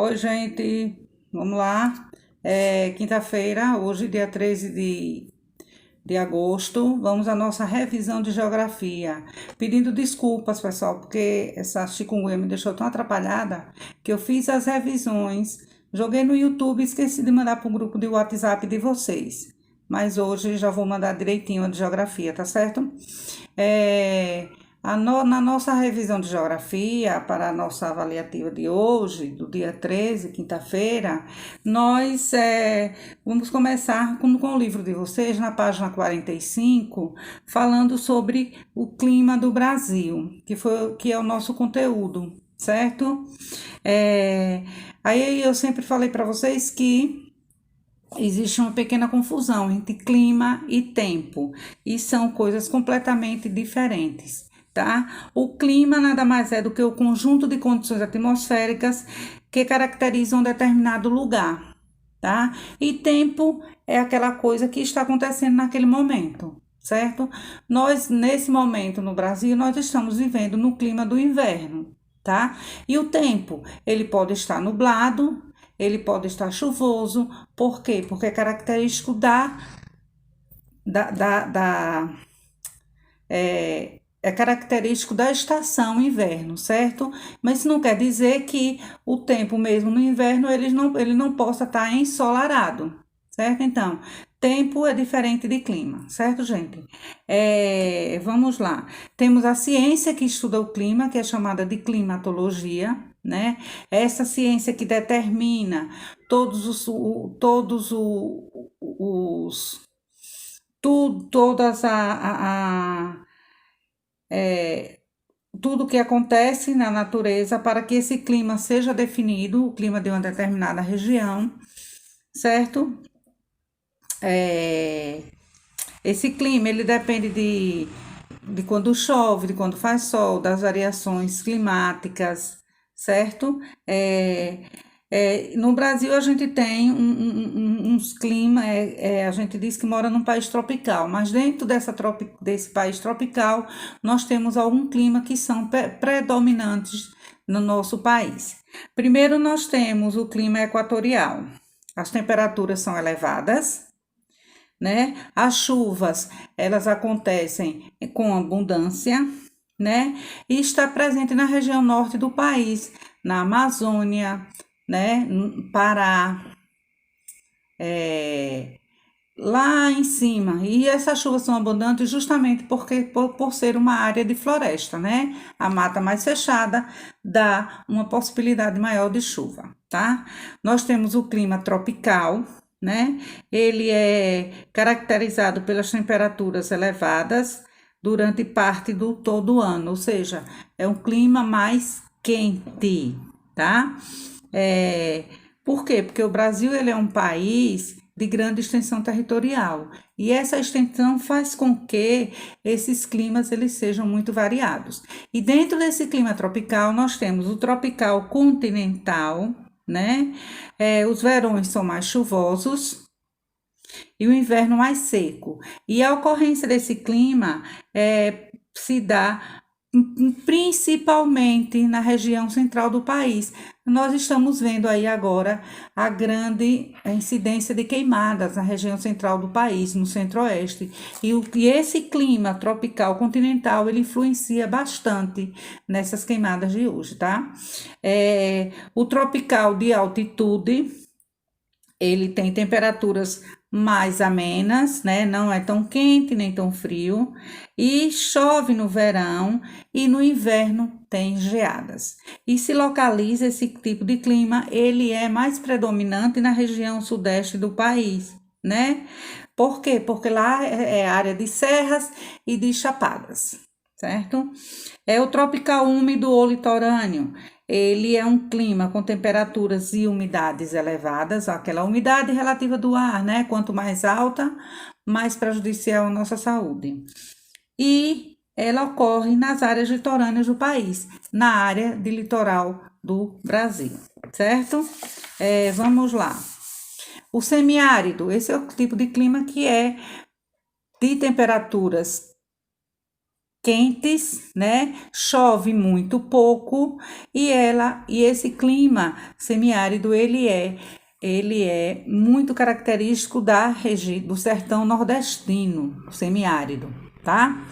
Oi, gente, vamos lá. Quinta-feira, hoje, dia 13 de agosto, vamos à nossa revisão de geografia. Pedindo desculpas, pessoal, porque essa chikungunya me deixou tão atrapalhada que eu fiz as revisões, joguei no YouTube e esqueci de mandar para o grupo de WhatsApp de vocês. Mas hoje já vou mandar direitinho a de geografia, tá certo? É, na nossa revisão de geografia, para a nossa avaliativa de hoje, do dia 13, quinta-feira, nós vamos começar com o livro de vocês, na página 45, falando sobre o clima do Brasil, que é o nosso conteúdo, certo? É, aí eu sempre falei para vocês que existe uma pequena confusão entre clima e tempo, e são coisas completamente diferentes, tá? O clima nada mais é do que o conjunto de condições atmosféricas que caracterizam um determinado lugar, tá? E tempo é aquela coisa que está acontecendo naquele momento, certo? Nós, nesse momento no Brasil, nós estamos vivendo no clima do inverno, tá? E o tempo, ele pode estar nublado, ele pode estar chuvoso. Por quê? Porque é característico da, da, da é característico da estação inverno, certo? Mas isso não quer dizer que o tempo mesmo no inverno ele não possa estar ensolarado, certo? Então, tempo é diferente de clima, certo, gente? Vamos lá. Temos a ciência que estuda o clima, que é chamada de climatologia, né? Essa ciência que determina os tudo, todas tudo que acontece na natureza para que esse clima seja definido, o clima de uma determinada região, certo? É, esse clima, ele depende de quando chove, de quando faz sol, das variações climáticas, certo? No Brasil, a gente tem uns climas, a gente diz que mora num país tropical, mas dentro desse país tropical, nós temos algum clima que são predominantes no nosso país. Primeiro, nós temos o clima equatorial. As temperaturas são elevadas, né? As chuvas, elas acontecem com abundância, né? E está presente na região norte do país, na Amazônia, né? No Pará, é, lá em cima. E essas chuvas são abundantes justamente por ser uma área de floresta, né? A mata mais fechada dá uma possibilidade maior de chuva, tá? Nós temos o clima tropical, né? Ele é caracterizado pelas temperaturas elevadas durante parte do todo o ano, ou seja, é um clima mais quente, tá? É, por quê? Porque o Brasil ele é um país de grande extensão territorial e essa extensão faz com que esses climas eles sejam muito variados. E dentro desse clima tropical nós temos o tropical continental, né? Os verões são mais chuvosos e o inverno mais seco. E a ocorrência desse clima se dá principalmente na região central do país. Nós estamos vendo aí agora a grande incidência de queimadas na região central do país, no centro-oeste. E esse clima tropical continental, ele influencia bastante nessas queimadas de hoje, tá? O tropical de altitude, ele tem temperaturas mais amenas, né? Não é tão quente nem tão frio, e chove no verão e no inverno tem geadas. E se localiza esse tipo de clima, ele é mais predominante na região sudeste do país, né? Por quê? Porque lá é área de serras e de chapadas, certo? É o tropical úmido ou litorâneo. Ele é um clima com temperaturas e umidades elevadas, aquela umidade relativa do ar, né? Quanto mais alta, mais prejudicial à nossa saúde. E ela ocorre nas áreas litorâneas do país, na área de litoral do Brasil, certo? Vamos lá. O semiárido, esse é o tipo de clima que é de temperaturas quentes, né? Chove muito pouco e esse clima semiárido ele é muito característico da região do sertão nordestino, semiárido, tá?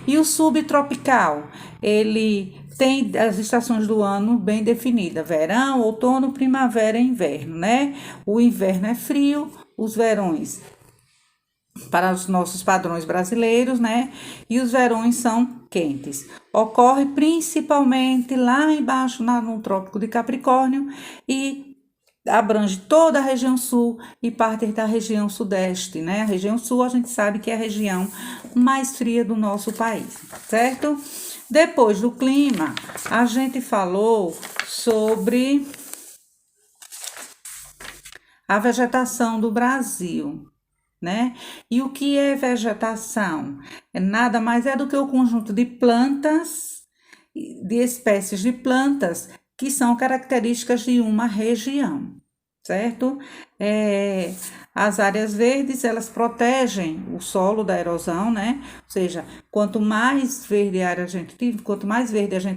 E o subtropical, ele tem as estações do ano bem definidas: verão, outono, primavera e inverno, né? O inverno é frio, os verões para os nossos padrões brasileiros, né? E os verões são quentes. Ocorre principalmente lá embaixo no Trópico de Capricórnio e abrange toda a região sul e parte da região sudeste, né? A região sul a gente sabe que é a região mais fria do nosso país, certo? Depois do clima, a gente falou sobre a vegetação do Brasil, né? E o que é vegetação? Nada mais é do que o conjunto de plantas, de espécies de plantas que são características de uma região, certo? As áreas verdes, elas protegem o solo da erosão, né? Ou seja, quanto mais verde a gente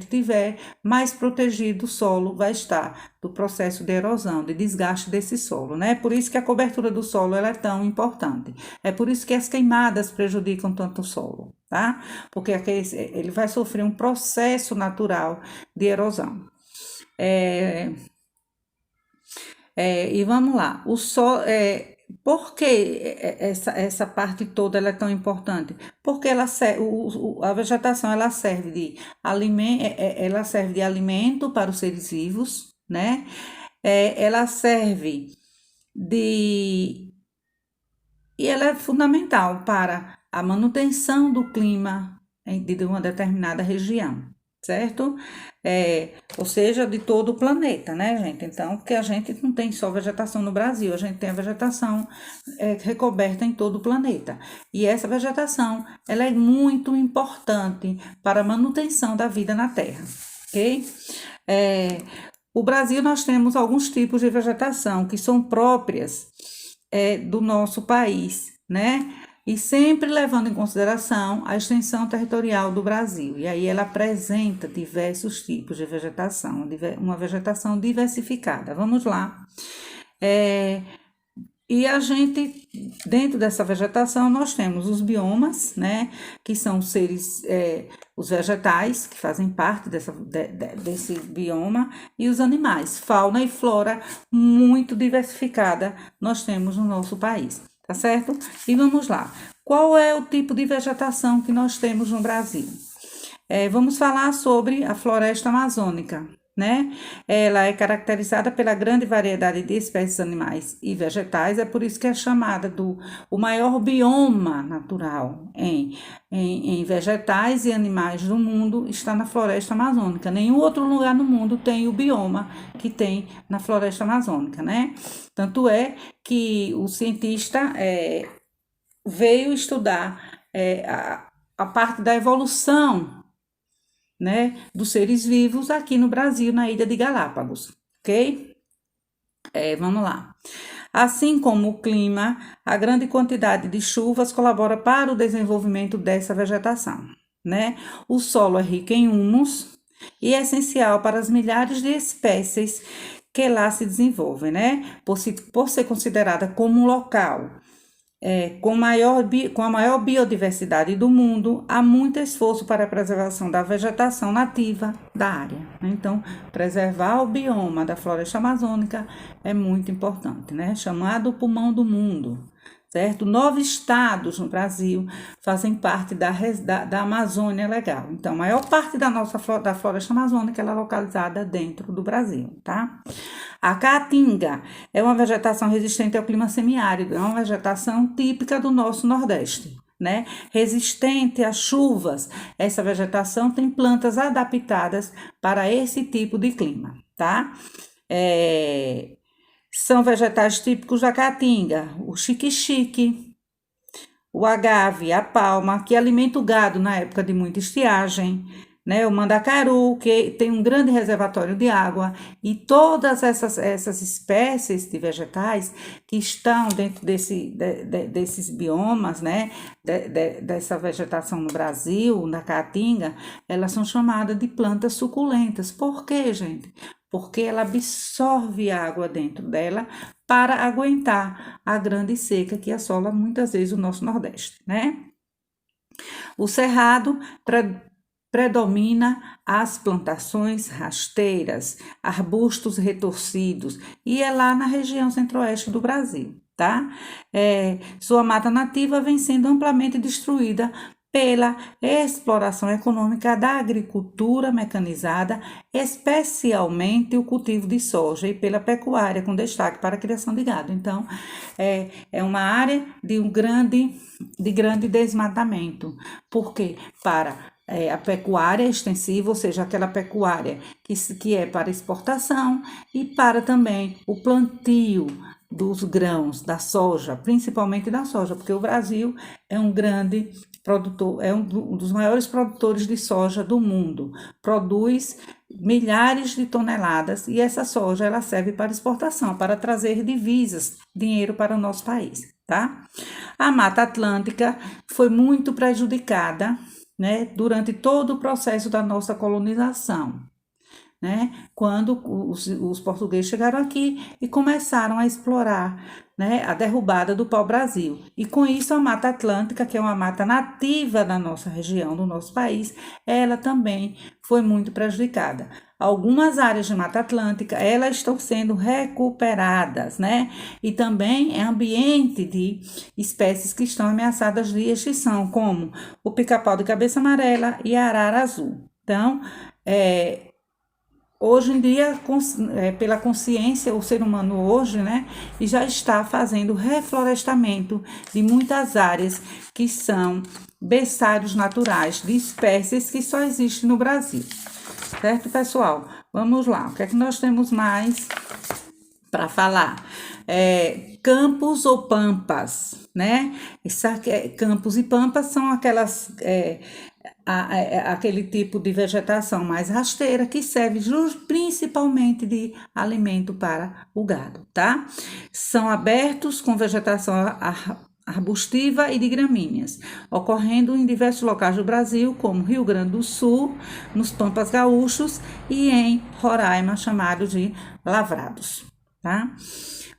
tiver, mais protegido o solo vai estar do processo de erosão, de desgaste desse solo, né? Por isso que a cobertura do solo ela é tão importante. É por isso que as queimadas prejudicam tanto o solo, tá? Porque ele vai sofrer um processo natural de erosão. E vamos lá, por que essa parte toda ela é tão importante? Porque a vegetação ela serve de alimento para os seres vivos, né? Ela serve de e ela é fundamental para a manutenção do clima de uma determinada região, certo? Ou seja, de todo o planeta, né, gente? Então, porque a gente não tem só vegetação no Brasil, a gente tem a vegetação recoberta em todo o planeta. E essa vegetação, ela é muito importante para a manutenção da vida na Terra, ok? O Brasil, nós temos alguns tipos de vegetação que são próprias do nosso país, né? E sempre levando em consideração a extensão territorial do Brasil. E aí ela apresenta diversos tipos de vegetação, uma vegetação diversificada. Vamos lá. E a gente, dentro dessa vegetação, nós temos os biomas, né? Que são os vegetais, que fazem parte desse bioma, e os animais, fauna e flora muito diversificada nós temos no nosso país, tá certo? E vamos lá. Qual é o tipo de vegetação que nós temos no Brasil? Vamos falar sobre a floresta amazônica, né? Ela é caracterizada pela grande variedade de espécies animais e vegetais, é por isso que é chamada o maior bioma natural em vegetais e animais do mundo está na floresta amazônica. Nenhum outro lugar no mundo tem o bioma que tem na floresta amazônica, né? Tanto é que o cientista veio estudar a parte da evolução, né, dos seres vivos aqui no Brasil, na Ilha de Galápagos, ok? Vamos lá. Assim como o clima, a grande quantidade de chuvas colabora para o desenvolvimento dessa vegetação, né? O solo é rico em humus e é essencial para as milhares de espécies que lá se desenvolvem, né? Por ser considerada como um local com a maior biodiversidade do mundo, há muito esforço para a preservação da vegetação nativa da área, né? Então, preservar o bioma da floresta amazônica é muito importante, né? Chamado pulmão do mundo, certo? 9 estados no Brasil fazem parte da Amazônia Legal. Então, a maior parte da floresta amazônica ela é localizada dentro do Brasil, tá? A caatinga é uma vegetação resistente ao clima semiárido, é uma vegetação típica do nosso Nordeste, né? Resistente às chuvas. Essa vegetação tem plantas adaptadas para esse tipo de clima, tá? São vegetais típicos da caatinga, o xique-xique, o agave, a palma, que alimenta o gado na época de muita estiagem, né? O Mandacaru, que tem um grande reservatório de água, e todas essas espécies de vegetais que estão dentro desses biomas, né? Dessa vegetação no Brasil, na Caatinga, elas são chamadas de plantas suculentas. Por quê, gente? Porque ela absorve água dentro dela para aguentar a grande seca que assola muitas vezes o nosso Nordeste, né? O cerrado predomina as plantações rasteiras, arbustos retorcidos, e é lá na região centro-oeste do Brasil, tá? Sua mata nativa vem sendo amplamente destruída pela exploração econômica da agricultura mecanizada, especialmente o cultivo de soja, e pela pecuária, com destaque para a criação de gado. Então, é uma área de grande desmatamento, porque para a pecuária extensiva, ou seja, aquela pecuária que é para exportação, e para também o plantio dos grãos, da soja, principalmente da soja, porque o Brasil é um grande produtor, é um dos maiores produtores de soja do mundo, produz milhares de toneladas, e essa soja ela serve para exportação, para trazer divisas, dinheiro para o nosso país, tá? A Mata Atlântica foi muito prejudicada, né, durante todo o processo da nossa colonização, né, quando os portugueses chegaram aqui e começaram a explorar, né, a derrubada do pau-brasil. E com isso a Mata Atlântica, que é uma mata nativa da nossa região, do nosso país, ela também foi muito prejudicada. Algumas áreas de Mata Atlântica, elas estão sendo recuperadas, né? E também é ambiente de espécies que estão ameaçadas de extinção, como o pica-pau de cabeça amarela e a arara azul. Então, hoje em dia, pela consciência, o ser humano hoje, né, já está fazendo reflorestamento de muitas áreas que são berçários naturais de espécies que só existem no Brasil. Certo, pessoal? Vamos lá. O que é que nós temos mais para falar? Campos ou pampas, né? Campos e pampas são aquele tipo de vegetação mais rasteira que serve principalmente de alimento para o gado, tá? São abertos com vegetação arbustiva e de gramíneas, ocorrendo em diversos locais do Brasil, como Rio Grande do Sul, nos Pampas Gaúchos e em Roraima, chamado de lavrados, tá?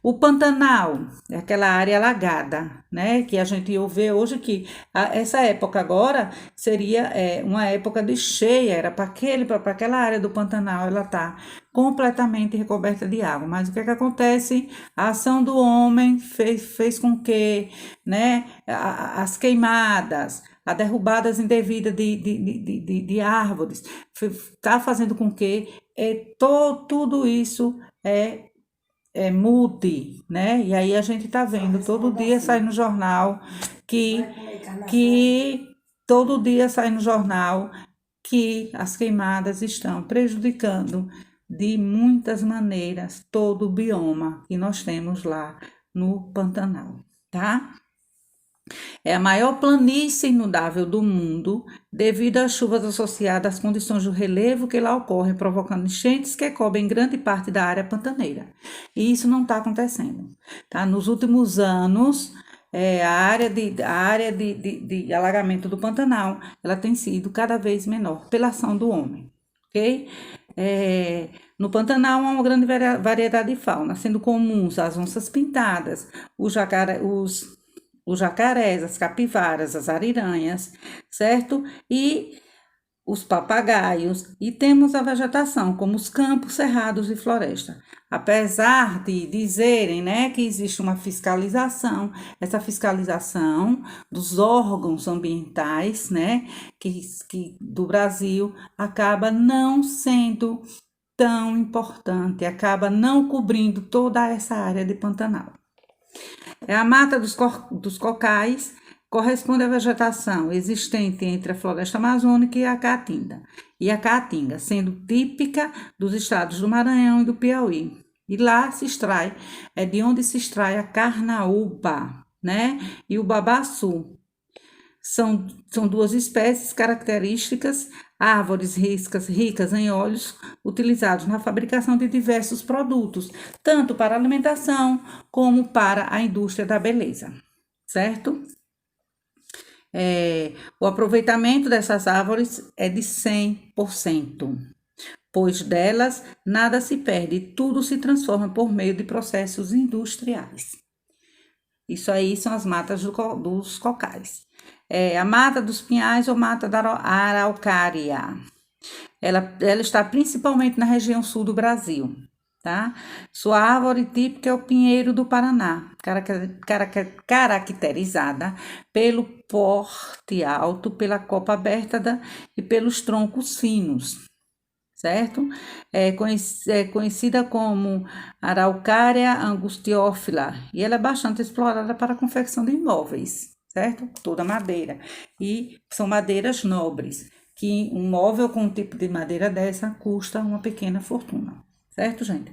O Pantanal é aquela área alagada, né? Que a gente vê hoje que essa época agora seria uma época de cheia, era para aquela área do Pantanal, ela está completamente recoberta de água. Mas o que é que acontece? A ação do homem fez com que, né, as queimadas, a derrubadas indevidas de árvores, está fazendo com que tudo isso mude, né? E aí a gente tá vendo, todo dia sai no jornal que todo dia sai no jornal que as queimadas estão prejudicando de muitas maneiras todo o bioma que nós temos lá no Pantanal, tá? É a maior planície inundável do mundo devido às chuvas associadas às condições do relevo que lá ocorrem, provocando enchentes que cobrem grande parte da área pantaneira. E isso não está acontecendo, tá? Nos últimos anos, a área de alagamento do Pantanal, ela tem sido cada vez menor pela ação do homem, ok? No Pantanal há uma grande variedade de fauna, sendo comuns as onças pintadas, os jacarés, as capivaras, as ariranhas, certo? E os papagaios, e temos a vegetação, como os campos, cerrados e floresta. Apesar de dizerem, né, que existe uma fiscalização, essa fiscalização dos órgãos ambientais, né, que do Brasil, acaba não sendo tão importante, acaba não cobrindo toda essa área de Pantanal. A mata dos cocais corresponde à vegetação existente entre a floresta amazônica e a caatinga, sendo típica dos estados do Maranhão e do Piauí. E lá de onde se extrai a carnaúba, né? E o babaçu. São duas espécies características árvores ricas em óleos utilizados na fabricação de diversos produtos, tanto para alimentação como para a indústria da beleza, certo? O aproveitamento dessas árvores é de 100%, pois delas nada se perde, tudo se transforma por meio de processos industriais. Isso aí são as matas dos cocais. A mata dos pinhais ou mata da araucária. Ela está principalmente na região sul do Brasil, tá? Sua árvore típica é o pinheiro do Paraná, caracterizada pelo porte alto, pela copa aberta e pelos troncos finos, certo? É conhecida como Araucária angustiófila e ela é bastante explorada para a confecção de imóveis, certo? Toda madeira. E são madeiras nobres, que um móvel com um tipo de madeira dessa custa uma pequena fortuna, certo, gente?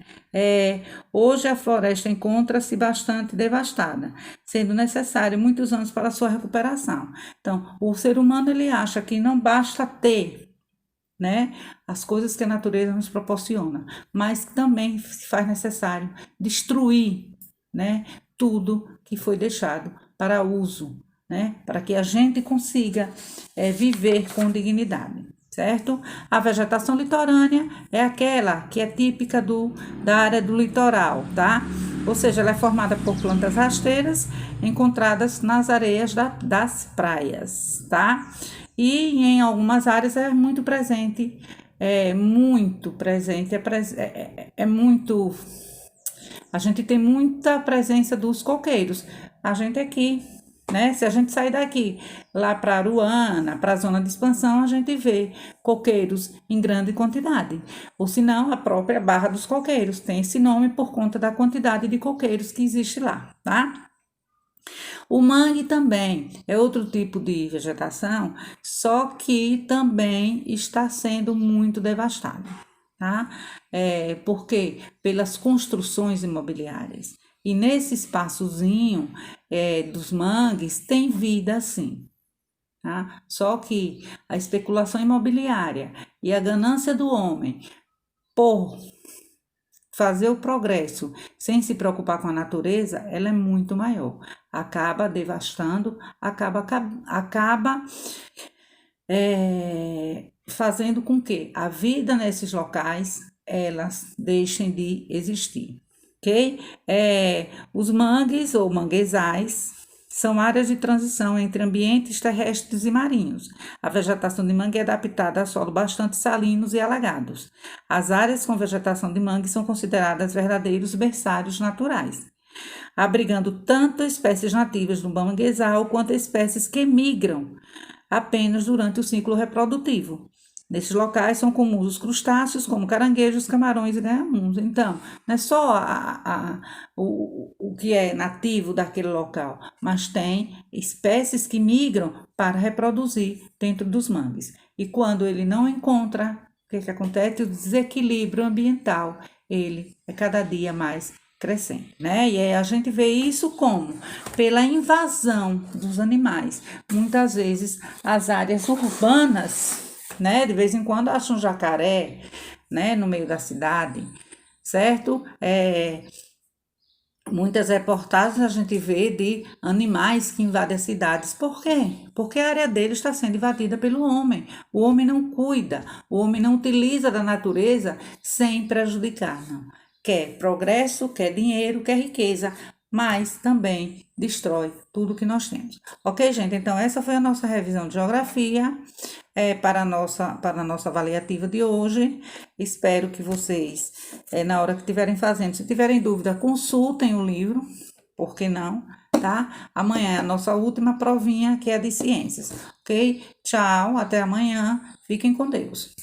Hoje a floresta encontra-se bastante devastada, sendo necessário muitos anos para sua recuperação. Então, o ser humano ele acha que não basta ter, né, as coisas que a natureza nos proporciona, mas também se faz necessário destruir, né, tudo que foi deixado para uso, né, para que a gente consiga viver com dignidade, certo? A vegetação litorânea é aquela que é típica da área do litoral, tá? Ou seja, ela é formada por plantas rasteiras encontradas nas areias das praias, tá? E em algumas áreas é muito presente, muito. A gente tem muita presença dos coqueiros. A gente aqui, né? Se a gente sair daqui lá para Aruana, para a zona de expansão, a gente vê coqueiros em grande quantidade. Ou se não, a própria Barra dos Coqueiros tem esse nome por conta da quantidade de coqueiros que existe lá, tá? O mangue também é outro tipo de vegetação, só que também está sendo muito devastado, tá? Por quê? Pelas construções imobiliárias. E nesse espaçozinho dos mangues tem vida sim, tá? Só que a especulação imobiliária e a ganância do homem por fazer o progresso sem se preocupar com a natureza, ela é muito maior. Acaba devastando, acaba fazendo com que a vida nesses locais elas deixem de existir, ok? Os mangues ou manguezais são áreas de transição entre ambientes terrestres e marinhos. A vegetação de mangue é adaptada a solo bastante salinos e alagados. As áreas com vegetação de mangue são consideradas verdadeiros berçários naturais, abrigando tanto espécies nativas do manguezal quanto espécies que migram apenas durante o ciclo reprodutivo. Nesses locais são comuns os crustáceos, como caranguejos, camarões e garramuns. Então, não é só o que é nativo daquele local, mas tem espécies que migram para reproduzir dentro dos mangues. E quando ele não encontra, o que acontece? O desequilíbrio ambiental, ele é cada dia mais crescente, né? E aí a gente vê isso como? Pela invasão dos animais. Muitas vezes as áreas urbanas, né? De vez em quando acha um jacaré, né? No meio da cidade, certo? Muitas reportagens a gente vê de animais que invadem as cidades. Por quê? Porque a área deles está sendo invadida pelo homem. O homem não cuida, o homem não utiliza da natureza sem prejudicar, não. Quer progresso, quer dinheiro, quer riqueza, mas também destrói tudo que nós temos. Ok, gente? Então, essa foi a nossa revisão de geografia para a nossa avaliativa de hoje. Espero que vocês, na hora que estiverem fazendo, se tiverem dúvida, consultem o livro, por que não, tá? Amanhã é a nossa última provinha, que é a de ciências, ok? Tchau, até amanhã. Fiquem com Deus.